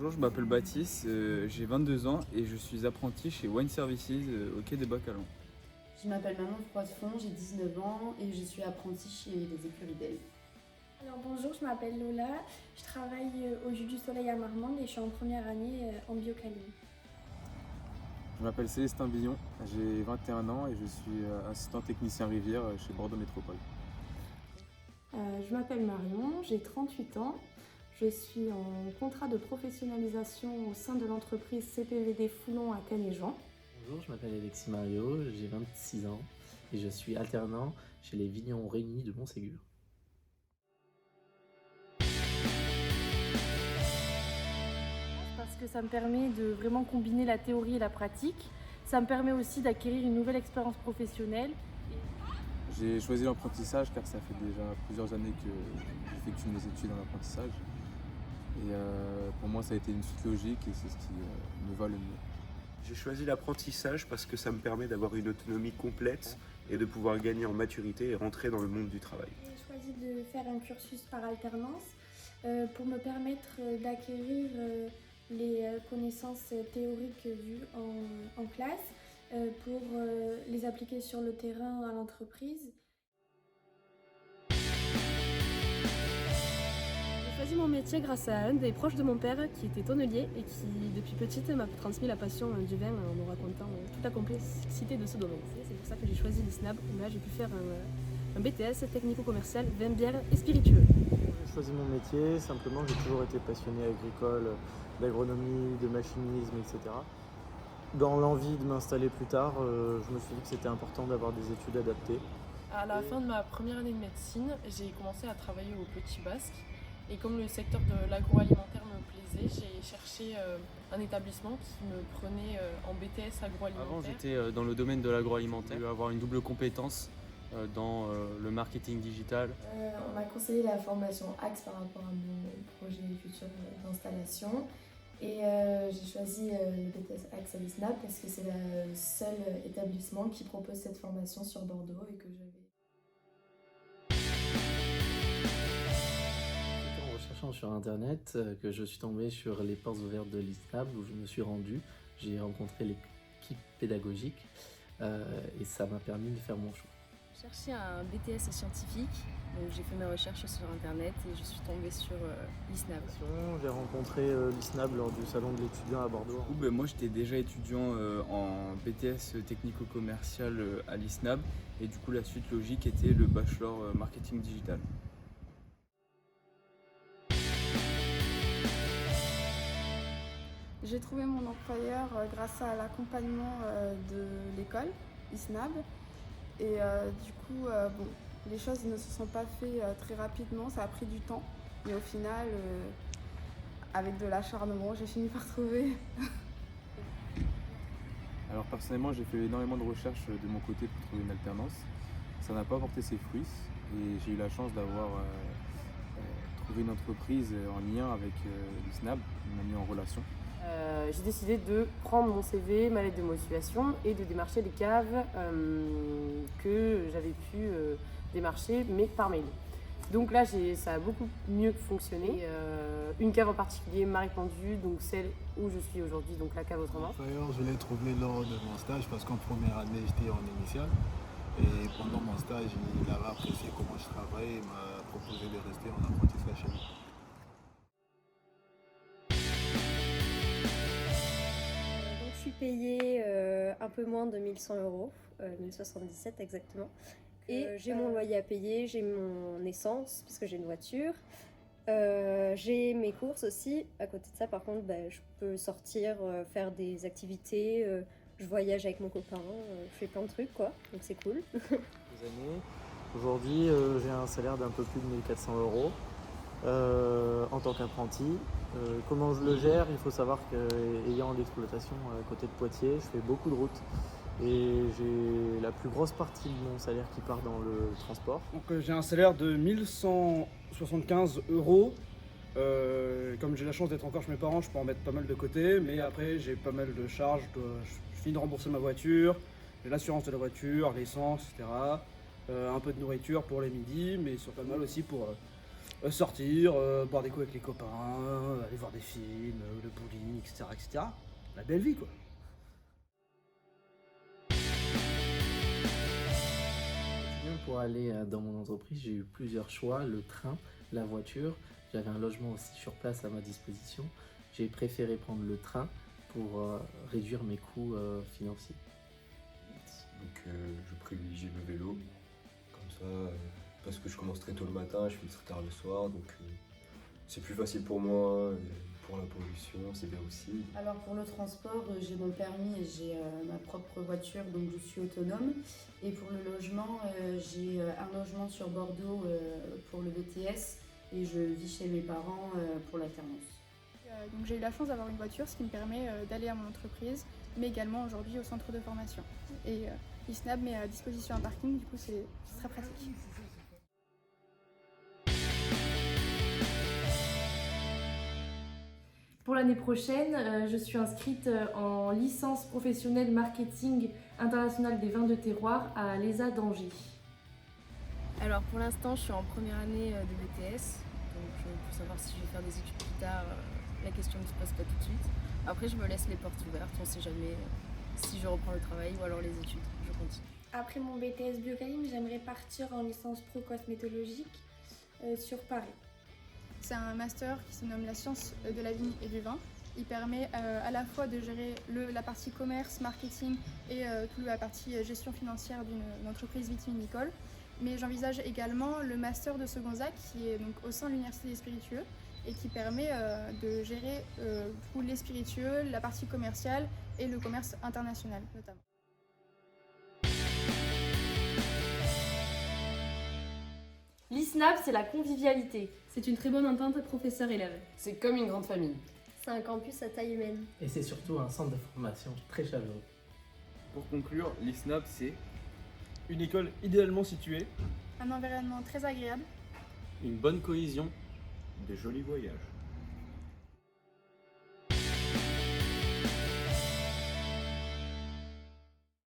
Bonjour, je m'appelle Baptiste, j'ai 22 ans et je suis apprenti chez Wine Services au quai des Bacs à Lyon. Je m'appelle Manon Froidefond, j'ai 19 ans et je suis apprentie chez les Écuries d'Elle. Alors bonjour, je m'appelle Lola, je travaille au Jus du Soleil à Marmande et je suis en première année en biochimie. Je m'appelle Célestin Billon, j'ai 21 ans et je suis assistant technicien rivière chez Bordeaux Métropole. Je m'appelle Marion, j'ai 38 ans. Je suis en contrat de professionnalisation au sein de l'entreprise CPVD Foulon à Canéjan. Bonjour, je m'appelle Alexis Mario, j'ai 26 ans et je suis alternant chez les Vignerons Réunis de Montségur. Parce que ça me permet de vraiment combiner la théorie et la pratique. Ça me permet aussi d'acquérir une nouvelle expérience professionnelle. J'ai choisi l'apprentissage car ça fait déjà plusieurs années que j'effectue mes études en apprentissage. Et pour moi ça a été une suite logique et c'est ce qui me va le mieux. J'ai choisi l'apprentissage parce que ça me permet d'avoir une autonomie complète et de pouvoir gagner en maturité et rentrer dans le monde du travail. J'ai choisi de faire un cursus par alternance pour me permettre d'acquérir les connaissances théoriques vues en classe pour les appliquer sur le terrain à l'entreprise. J'ai choisi mon métier grâce à un des proches de mon père qui était tonnelier et qui depuis petite m'a transmis la passion du vin en me racontant toute la complexité de ce domaine. C'est pour ça que j'ai choisi l'ISNAB où là j'ai pu faire un BTS technico-commercial vin, bière et spiritueux. J'ai choisi mon métier, simplement j'ai toujours été passionné agricole, d'agronomie, de machinisme, etc. Dans l'envie de m'installer plus tard, je me suis dit que c'était important d'avoir des études adaptées. À la fin de ma première année de médecine, j'ai commencé à travailler au Petit Basque. Et comme le secteur de l'agroalimentaire me plaisait, j'ai cherché un établissement qui me prenait en BTS agroalimentaire. Avant, j'étais dans le domaine de l'agroalimentaire. J'ai eu avoir une double compétence dans le marketing digital. On m'a conseillé la formation Axe par rapport à mon projet futur d'installation. Et j'ai choisi le BTS Axe à l'ISNAB parce que c'est le seul établissement qui propose cette formation sur Bordeaux et que j'avais. En recherchant sur internet que je suis tombé sur les portes ouvertes de l'ISNAB où je me suis rendu. J'ai rencontré l'équipe pédagogique et ça m'a permis de faire mon choix. J'ai cherché un BTS scientifique, donc j'ai fait mes recherches sur internet et je suis tombée sur l'ISNAB. J'ai rencontré l'ISNAB lors du salon de l'étudiant à Bordeaux. Moi j'étais déjà étudiant en BTS technico-commercial à l'ISNAB et du coup la suite logique était le bachelor marketing digital. J'ai trouvé mon employeur grâce à l'accompagnement de l'école, ISNAB. Et du coup, les choses ne se sont pas faites très rapidement, ça a pris du temps. Mais au final, avec de l'acharnement, j'ai fini par trouver. Alors personnellement j'ai fait énormément de recherches de mon côté pour trouver une alternance. Ça n'a pas porté ses fruits et j'ai eu la chance d'avoir trouvé une entreprise en lien avec l'ISNAB, qui m'a mis en relation. J'ai décidé de prendre mon CV, ma lettre de motivation et de démarcher les caves que j'avais pu démarcher, mais par mail. Donc là, ça a beaucoup mieux fonctionné. Une cave en particulier m'a répondu, donc celle où je suis aujourd'hui, donc la cave autrement. Je l'ai trouvé lors de mon stage parce qu'en première année, j'étais en initiale. Et pendant mon stage, il avait apprécié comment je travaillais et m'a proposé de rester en apprentissage chez lui. Je suis payée un peu moins de 1100 €, 1077 exactement. Et j'ai mon loyer à payer, j'ai mon essence, puisque j'ai une voiture. J'ai mes courses aussi. À côté de ça, par contre, je peux sortir, faire des activités. Je voyage avec mon copain, je fais plein de trucs, quoi. Donc c'est cool. Aujourd'hui, j'ai un salaire d'un peu plus de 1400 € en tant qu'apprenti. Comment je le gère? Il faut savoir qu'ayant l'exploitation à côté de Poitiers, je fais beaucoup de routes et j'ai la plus grosse partie de mon salaire qui part dans le transport. Donc j'ai un salaire de 1175 €. Comme j'ai la chance d'être encore chez mes parents, je peux en mettre pas mal de côté, mais après j'ai pas mal de charges. Je finis de rembourser ma voiture, j'ai l'assurance de la voiture, l'essence, etc. Un peu de nourriture pour les midis, mais sur pas mal aussi pour sortir, boire des coups avec les copains, aller voir des films, le bowling, etc., etc. La belle vie, quoi. Pour aller dans mon entreprise, j'ai eu plusieurs choix, le train, la voiture. J'avais un logement aussi sur place à ma disposition. J'ai préféré prendre le train pour réduire mes coûts financiers. Donc je privilégie le vélo, comme ça, parce que je commence très tôt le matin, je finis très tard le soir, donc c'est plus facile pour moi, et pour la pollution, c'est bien aussi. Alors pour le transport, j'ai mon permis et j'ai ma propre voiture, donc je suis autonome. Et pour le logement, j'ai un logement sur Bordeaux pour le BTS et je vis chez mes parents pour l'alternance. Donc j'ai eu la chance d'avoir une voiture, ce qui me permet d'aller à mon entreprise, mais également aujourd'hui au centre de formation. Et l'ISNAB met à disposition un parking, du coup c'est très pratique. Pour l'année prochaine, je suis inscrite en licence professionnelle marketing international des vins de terroir à l'ESA d'Angers. Alors pour l'instant, je suis en première année de BTS, donc pour savoir si je vais faire des études plus tard, la question ne se pose pas tout de suite. Après, je me laisse les portes ouvertes, on ne sait jamais si je reprends le travail ou alors les études, je continue. Après mon BTS Biocalim, j'aimerais partir en licence pro cosmétologique sur Paris. C'est un master qui se nomme la science de la vigne et du vin. Il permet à la fois de gérer la partie commerce, marketing et toute la partie gestion financière d'une entreprise vitivinicole. Mais j'envisage également le master de Segonzac qui est donc au sein de l'Université des Spiritueux et qui permet de gérer tous les spiritueux, la partie commerciale et le commerce international notamment. L'ISNAB, c'est la convivialité. C'est une très bonne entente professeur-élève. C'est comme une grande famille. C'est un campus à taille humaine. Et c'est surtout un centre de formation très chaleureux. Pour conclure, l'ISNAB, c'est une école idéalement située, Un environnement très agréable, Une bonne cohésion, des jolis voyages.